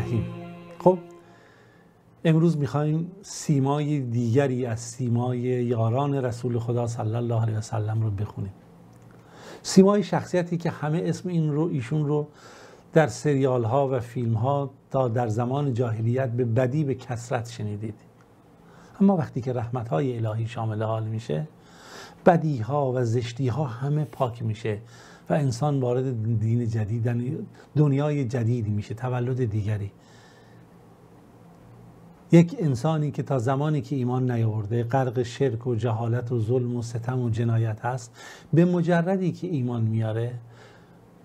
الرحیم. خب امروز میخوایم سیمای دیگری از سیمای یاران رسول خدا صلی الله علیه و سلم رو بخونیم. سیمای شخصیتی که همه اسم ایشون رو در سریال ها و فیلم ها تا در زمان جاهلیت به بدی به کثرت شنیدید، اما وقتی که رحمت های الهی شامل حال میشه، بدی ها و زشتی ها همه پاک میشه و انسان وارد دین جدید، دنیای جدیدی میشه، تولد دیگری. یک انسانی که تا زمانی که ایمان نیاورده غرق شرک و جهالت و ظلم و ستم و جنایت هست، به مجردی که ایمان میاره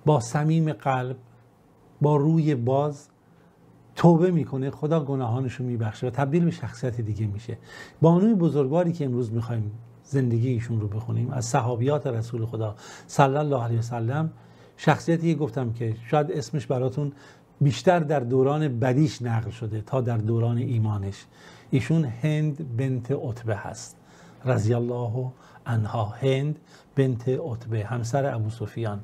با صمیم قلب، با روی باز توبه میکنه، خدا گناهانش رو میبخشه و تبدیل به شخصیت دیگه میشه. بانوی بزرگواری که امروز میخوایم زندگی ایشون رو بخونیم، از صحابیات رسول خدا صلی الله علیه و سلم، شخصیتی که گفتم که شاید اسمش براتون بیشتر در دوران بدیش نقل شده تا در دوران ایمانش. ایشون هند بنت عتبه هست رضی الله عنها. هند بنت عتبه، همسر ابو سفیان،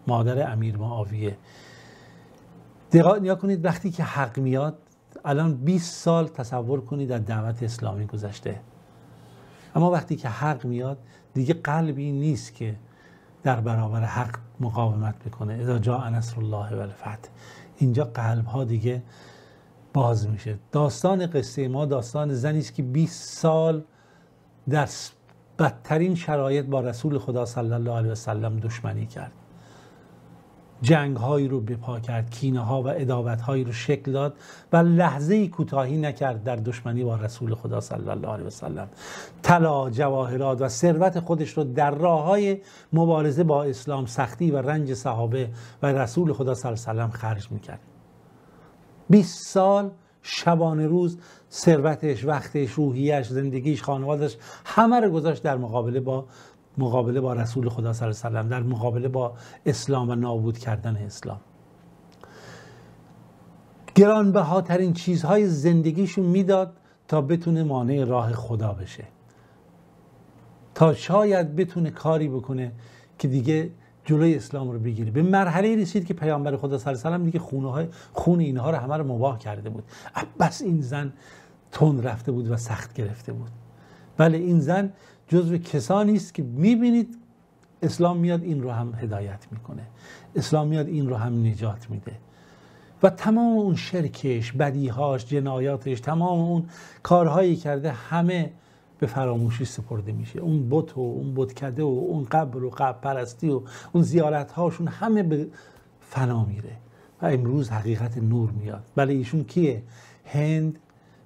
مادر امیر معاویه. نیا کنید وقتی که حق میاد، الان 20 سال تصور کنید از دعوت اسلامی گذشته، اما وقتی که حق میاد دیگه قلبی نیست که در برابر حق مقاومت بکنه. اذا جاء نصر الله و الفتح، اینجا قلب ها دیگه باز میشه. داستان قصه ما داستان زنی است که 20 سال در بدترین شرایط با رسول خدا صلی الله علیه و سلم دشمنی کرد، جنگ هایی رو بپا کرد، کینه ها و عداوت هایی رو شکل داد و لحظه‌ای کوتاهی نکرد در دشمنی با رسول خدا صلی الله علیه و سلم. طلا، جواهرات و ثروت خودش رو در راههای مبارزه با اسلام، سختی و رنج صحابه و رسول خدا صلی الله علیه و سلم خرج میکرد. 20 سال شبانه روز ثروتش، وقتش، روحیش، زندگیش، خانوادش، همه رو گذاشت در مقابله با رسول خدا صلی الله علیه و سلم، در مقابله با اسلام و نابود کردن اسلام. گرانبهاترین چیزهای زندگیشو میداد تا بتونه مانع راه خدا بشه، تا شاید بتونه کاری بکنه که دیگه جلوی اسلام رو بگیره. به مرحله رسید که پیامبر خدا صلی الله علیه و سلم دیگه خون اینها رو همه رو مباح کرده بود. بس این زن تند رفته بود و سخت گرفته بود. بله، این زن جزو کسانی است که میبینید اسلام میاد این رو هم هدایت میکنه، اسلام میاد این رو هم نجات میده و تمام اون شرکش، بدیهاش، جنایاتش، تمام اون کارهایی کرده همه به فراموشی سپرده میشه. اون بت و اون بتکده و اون قبر و قبر پرستی و اون زیارت هاشون همه به فنا میره و امروز حقیقت نور میاد. بله، ایشون کیه؟ هند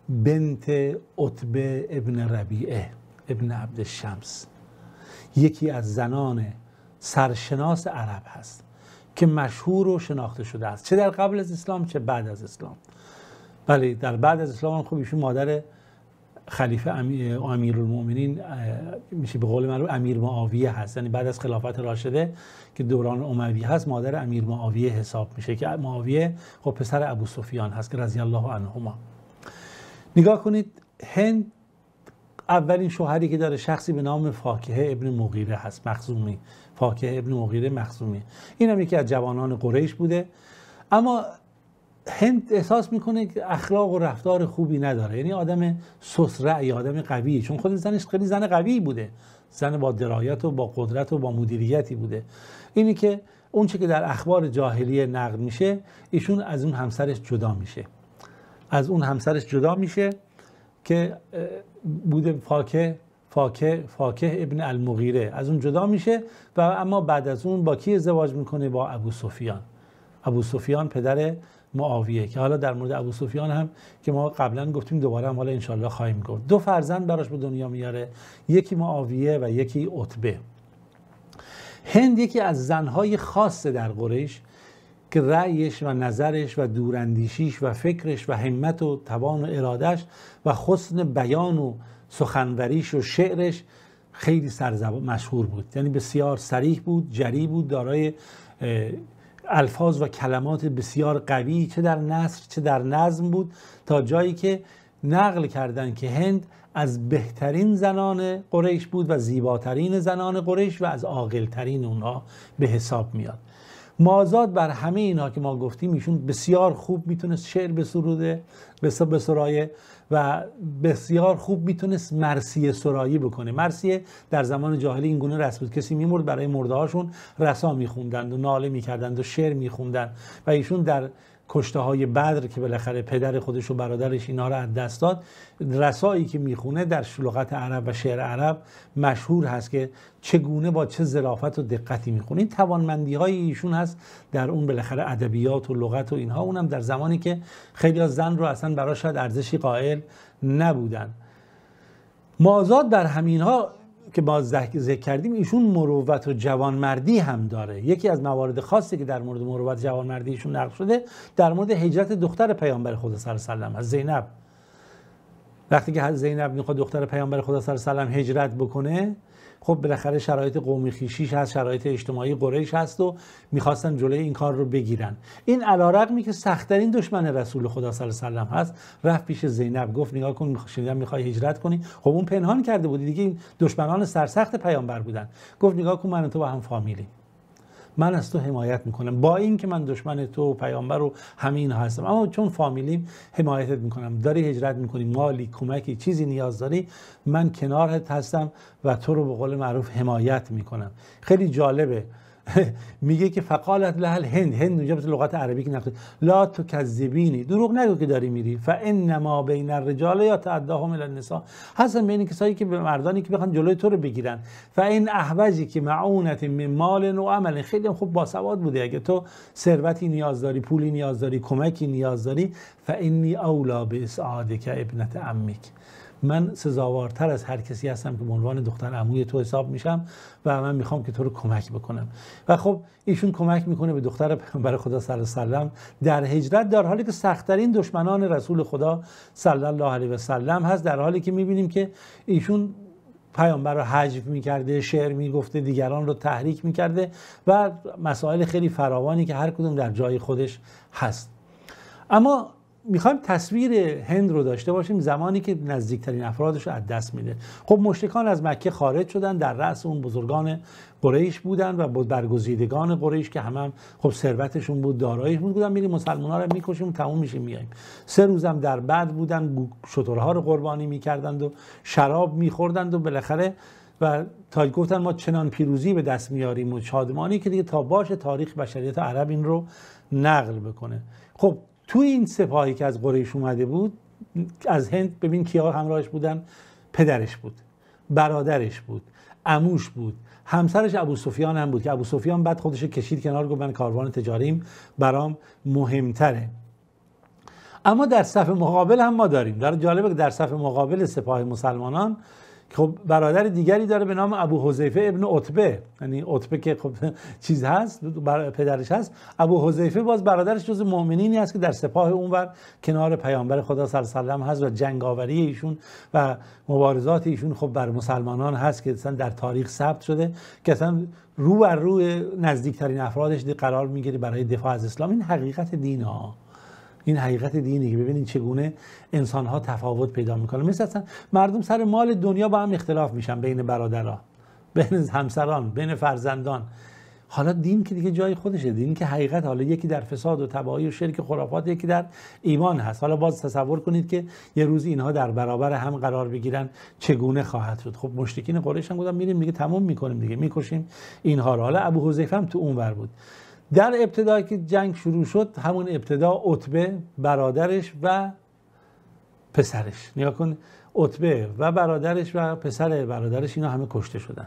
بنت عتبه ابن ربیعه ابن عبد الشمس، یکی از زنان سرشناس عرب هست که مشهور و شناخته شده است، چه در قبل از اسلام چه بعد از اسلام. بله، در بعد از اسلام هم خب ایشون مادر خلیفه امیرالمؤمنین میشه، به قول معروف امیر معاویه هست، یعنی بعد از خلافت راشده که دوران اموی هست مادر امیر معاویه حساب میشه که معاویه خب پسر ابو سفیان هست که رضی الله عنهما. نگاه کنید، هند اولین شوهری که داره شخصی به نام فاکهه ابن مغیره هست، مخزومی. فاکهه ابن مغیره مخزومی، این هم یکی از جوانان قریش بوده، اما هند احساس میکنه که اخلاق و رفتار خوبی نداره، یعنی آدم سست رأی، آدم قوی، چون خود زنش خیلی زن قوی بوده، زن با درایت و با قدرت و با مدیریتی بوده. اینی که اون چه که در اخبار جاهلیه نقل میشه، ایشون از اون همسرش جدا میشه، که بوده فاکه ابن المغیره، از اون جدا میشه و اما بعد از اون با کی ازدواج میکنه؟ با ابو سفیان پدر معاویه، که حالا در مورد ابو سفیان هم که ما قبلا گفتیم دوباره هم حالا انشالله خواهیم گفت. 2 فرزند براش به دنیا میاره، یکی معاویه و یکی عتبه. هند یکی از زنهای خاص در قریش که رأیش و نظرش و دوراندیشیش و فکرش و همت و توان و ارادش و حسن بیان و سخنوریش و شعرش خیلی مشهور بود، یعنی بسیار صریح بود، جری بود، دارای الفاظ و کلمات بسیار قوی، چه در نثر چه در نظم بود، تا جایی که نقل کردن که هند از بهترین زنان قریش بود و زیباترین زنان قریش و از عاقلترین اونها به حساب میاد. مازاد بر همه اینا که ما گفتیم ایشون بسیار خوب میتونست شعر بسرایه و بسیار خوب میتونست مرثیه سرایی بکنه. مرثیه در زمان جاهلی این گونه رسم بود، کسی میمرد برای مرده هاشون رسا میخوندند و ناله میکردند و شعر میخوندند و ایشون در کشته های بدر که بالاخره پدر خودش و برادرش اینا رو از دست داد، رسایی که میخونه در لغت عرب و شعر عرب مشهور هست که چگونه با چه ظرافت و دقتی میخونه. این توانمندی های ایشون هست در اون بالاخره ادبیات و لغت و اینها، اونم در زمانی که خیلی از زن رو اصلا براش شاید ارزشی قائل نبودن. مازاد بر همینها که ما ذکر کردیم ایشون مروت و جوانمردی هم داره. یکی از موارد خاصی که در مورد مروت و جوانمردی ایشون نقل شده در مورد هجرت دختر پیامبر خدا صلی الله علیه و آله، زینب. وقتی که زینب میخواد دختر پیامبر خدا صلی الله علیه و آله هجرت بکنه، خب بالاخره شرایط قومی خویشیش هست، شرایط اجتماعی قریش هست و میخواستن جلوی این کار رو بگیرن. این علیرغمی که سخت‌ترین دشمن رسول خدا صلی الله علیه و آله هست، رفت پیش زینب گفت نگاه کن شنیدم میخوای هجرت کنی. خب اون پنهان کرده بود دیگه، این دشمنان سرسخت پیامبر بودن. گفت نگاه کن من و تو با هم فامیلیم، من از تو حمایت میکنم، با این که من دشمن تو و پیامبر و همین هستم، اما چون فامیلیم حمایتت میکنم. داری هجرت میکنی، مالی، کمکی، چیزی نیاز داری، من کنارت هستم و تو رو به قول معروف حمایت میکنم. خیلی جالبه میگه که فقالت له الهند، هند اونجا به لغت عربی که نقل لا تکذبینی، دروغ نگو که داری میری، فانما بین الرجال یتعداهم الی النساء، هستن بین کسایی که به مردانی که بخوان جلوی تو رو بگیرن. فان احوجی که معونت من مال و عمل، خیلی خوب باسواد بوده، اگه تو ثروتی نیاز داری، پولی نیاز داری، کمکی نیاز داری، فانی اولا باسعادک ابنت عمک، من سزاوارتر از هر کسی هستم که به عنوان دختر عموی تو حساب میشم و من میخوام که تو رو کمک بکنم. و خب ایشون کمک میکنه به دختر پیامبر خدا صلی الله علیه و آله در هجرت، در حالی که سخت‌ترین دشمنان رسول خدا صلی الله علیه و سلم هست، در حالی که میبینیم که ایشون پیامبر رو حجو میکرده، شعر میگفته، دیگران رو تحریک میکرده و مسائل خیلی فراوانی که هر کدوم در جای خودش هست. اما میخوایم تصویر هند رو داشته باشیم زمانی که نزدیکترین افرادش رو از دست میده. خب مشرکان از مکه خارج شدن، در رأس اون بزرگان قریش بودن و برگزیدگان قریش که هم خب ثروتشون بود، داراییش بودن، میریم مسلمان‌ها رو میکشیم، تموم میشیم میایم. 3 روزم در بعد بودن، شترها رو قربانی میکردند و شراب میخوردند و بالاخره و تا گفتن ما چنان پیروزی به دست میاریم و شادمانی که دیگه تا باشه تاریخ بشریت عرب این رو نقل بکنه. خب توی این سپاهی که از قریش اومده بود از هند، ببین کیا همراهش بودن؟ پدرش بود، برادرش بود، عموش بود، همسرش ابو سفیان هم بود که ابو سفیان بعد خودش کشید کنار، گفت من کاروان تجاریم برام مهمتره. اما در صف مقابل هم ما داریم، در جالبه که در صف مقابل سپاه مسلمانان خب برادر دیگری داره به نام ابو حذیفه ابن عتبه، یعنی عتبه که خب چیز هست پدرش هست، ابو حذیفه باز برادرش جز مؤمنینی هست که در سپاه اونور کنار پیامبر خدا صلی الله علیه و آله هست و جنگاوری ایشون و مبارزات ایشون خب بر مسلمانان هست که اصلا در تاریخ ثبت شده که اصلا رو بر روی نزدیکترین افرادش قرار میگیره برای دفاع از اسلام. این حقیقت دین ها، این حقیقت دینی که ببینید چگونه انسان‌ها تفاوت پیدا میکنن. مثلا اصلا مردم سر مال دنیا با هم اختلاف میشن، بین برادرها، بین همسران، بین فرزندان. حالا دین که دیگه جای خودشه، دین که حقیقت، حالا یکی در فساد و تباهی و شرک و خرافات، یکی در ایمان هست. حالا باز تصور کنید که یه روز اینها در برابر هم قرار بگیرن، چگونه خواهد شد؟ خب مشرکین قریش هم گفتن میریم دیگه تمام میکنیم دیگه، میکشیم اینها رو. حالا ابو حذیفه هم تو اون ور بود. در ابتدایی که جنگ شروع شد، همون ابتدا عتبه، برادرش و پسرش، نگاه کن، عتبه و برادرش و پسر برادرش اینا همه کشته شدن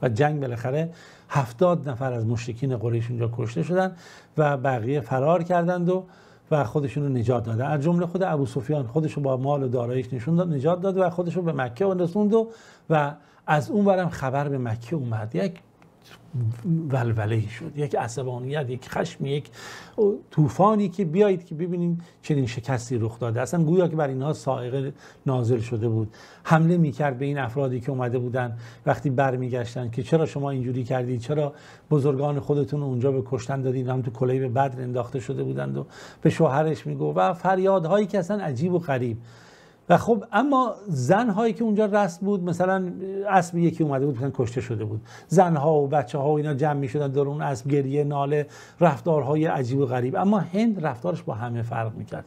و جنگ بالاخره 70 نفر از مشرکین قریش اونجا کشته شدن و بقیه فرار کردند و خودشون رو نجات دادن، از جمله خود ابو سفیان خودش رو با مال و داراییش نشون داد، نجات داد و خودش رو به مکه رسوند و از اون ورم خبر به مکه اومد. یک ولوله شد، یک عصبانیت، یک خشم، یک طوفانی که بیایید که ببینید چنین شکستی رخ داده. اصلا گویا که بر اینها صاعقه نازل شده بود، حمله میکرد به این افرادی که اومده بودن. وقتی برمیگشتن که چرا شما اینجوری کردید، چرا بزرگان خودتون اونجا به کشتن دادید، هم تو کلیب بدر انداخته شده بودند و به شوهرش میگو و فریادهایی که اصلا عجیب و غریب. و خب اما زنهایی که اونجا رسم بود، مثلا اسب یکی اومده بود مثلا کشته شده بود، زنها و بچه ها و اینا جمع می شدن دور اون اسب، گریه، ناله، رفتارهای عجیب و غریب. اما هند رفتارش با همه فرق میکرد.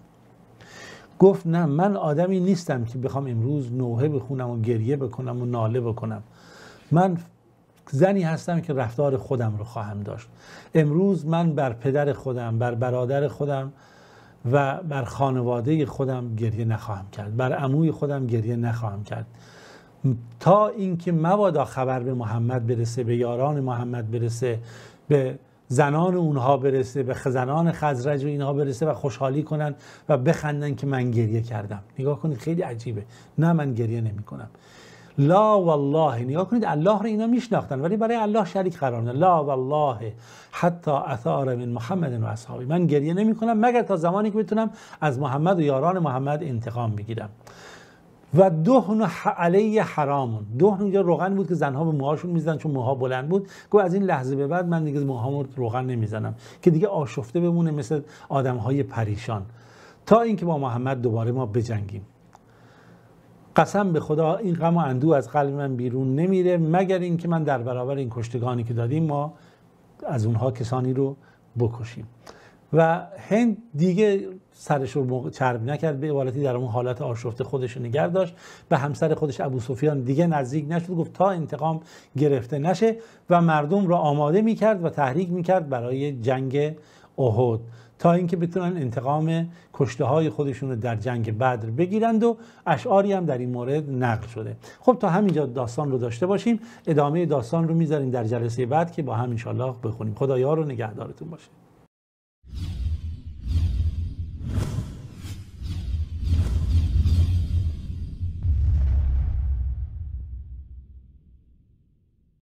گفت نه، من آدمی نیستم که بخوام امروز نوحه بخونم و گریه بکنم و ناله بکنم. من زنی هستم که رفتار خودم رو خواهم داشت. امروز من بر پدر خودم، بر برادر خودم و بر خانواده خودم گریه نخواهم کرد، بر عموی خودم گریه نخواهم کرد، تا اینکه مبادا خبر به محمد برسه، به یاران محمد برسه، به زنان اونها برسه، به زنان خزرج و اینها برسه و خوشحالی کنن و بخندن که من گریه کردم. نگاه کنید خیلی عجیبه. نه، من گریه نمی کنم. لا والله، نگاه کنید الله رو اینا میشناختن ولی برای الله شریک قرار ندادن. لا والله حتی اثار من محمد و اصحابی، من گریه نمی کنم مگر تا زمانی که بتونم از محمد و یاران محمد انتقام بگیرم. و دهن علیه حرامون، دهن اینجا روغن بود که زنها به موهاشون میزدن چون موها بلند بود. گفت از این لحظه به بعد من دیگه موهامو روغن نمیزنم که دیگه آشفته بمونه مثل آدمهای پریشان، تا اینکه با محمد دوباره ما بجنگیم. قسم به خدا این غم و اندوه از قلب من بیرون نمیره مگر اینکه من در برابر این کشتگانی که دادیم ما از اونها کسانی رو بکشیم. و هند دیگه سرش رو چرب نکرد، به عبارتی در اون حالت آشفته خودش رو نگه داشت. به همسر خودش ابو سفیان دیگه نزدیک نشد، گفت تا انتقام گرفته نشه، و مردم رو آماده میکرد و تحریک میکرد برای جنگ احد، تا اینکه بتونن انتقام کشته های خودشون رو در جنگ بدر بگیرند. و اشعاری هم در این مورد نقل شده. خب تا همینجا داستان رو داشته باشیم، ادامه داستان رو میذاریم در جلسه بعد که با هم انشالله بخونیم. خدا یار و نگهدارتون باشه.